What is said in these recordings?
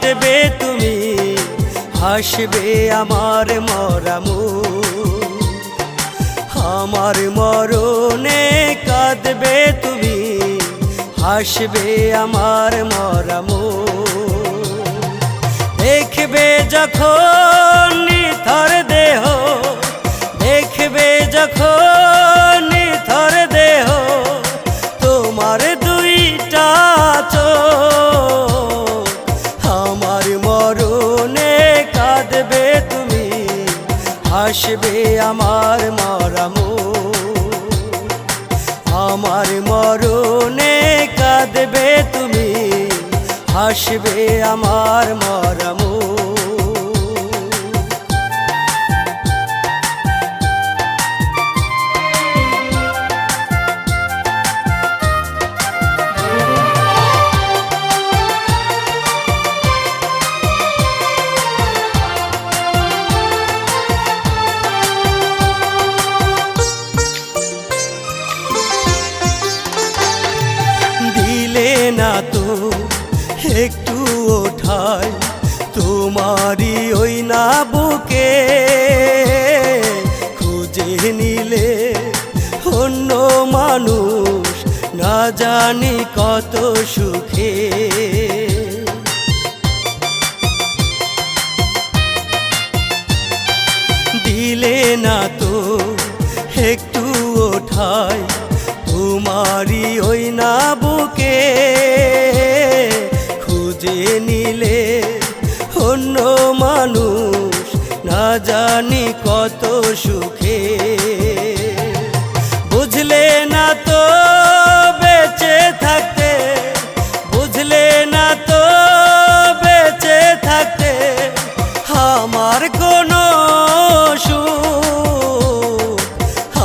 কাঁদবে তুমি, হাসবে আমার মরামু। আমার মরণে কাঁদবে তুমি, হাসবে আমার মরামু। দেখবে যখন নিথর দেহ, দেখবে যখন নিথর দেহ, তোমার দুইটা চোখ আমার মরণে কাঁদবে তুমি, হাসবে আমার মরামু। আমার মরণে কাঁদবে তুমি, হাসবে আমার মরামু। দিলে না তো একটু ওঠাই তোমারি ওই না বুকে, খুঁজে নিলে অন্য মানুষ না জানি কত সুখে। দিলে না তো একটু ওঠাই তোমারি ওই না বুকে, খুঁজে নিলে অন্য মানুষ না জানি কত সুখে। বুঝলে না তো বেঁচে থাকতে, বুঝলে না তো বেঁচে থাকতে আমার কোনো সুখ।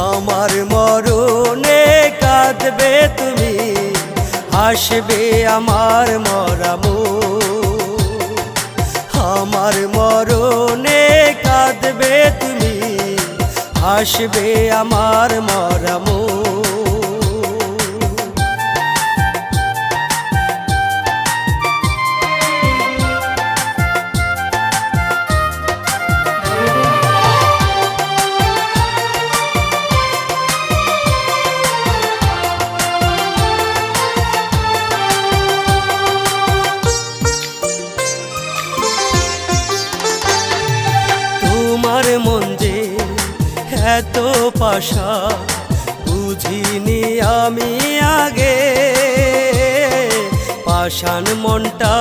আমার মরণে কাঁদবে তুমি, হাসবে আমার মরামু। আমার মরণে কাঁদবে তুমি, হাসবে আমার মরামু। তোমার মন যে এত পাশা বুঝিনি আমি আগে, পাষাণ মনটা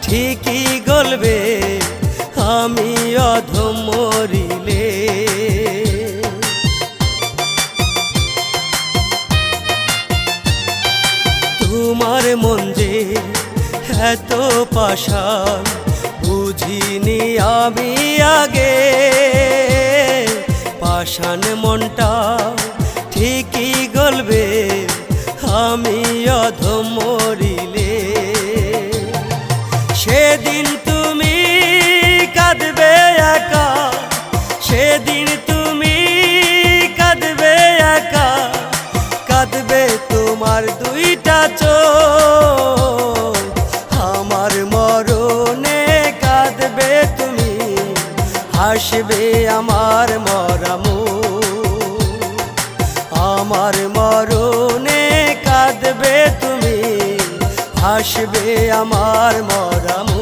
ঠিকই গলবে আমি অধম মরিলে। তোমার মন যে এত পাষাণ বুঝিনি আমি আগে, পাষাণ মনটা ঠিকই গলবে আমি অধম মরিলে। সেদিন তুমি কাঁদবে একা, সেদিন তুমি কাঁদবে একা, কাঁদবে তোমার দুইটা চোখ। আমার মরণে কাঁদবে তুমি, হাসবে আমার মরামু। আমার মরণে কাঁদবে তুমি, হাসবে আমার মরামু।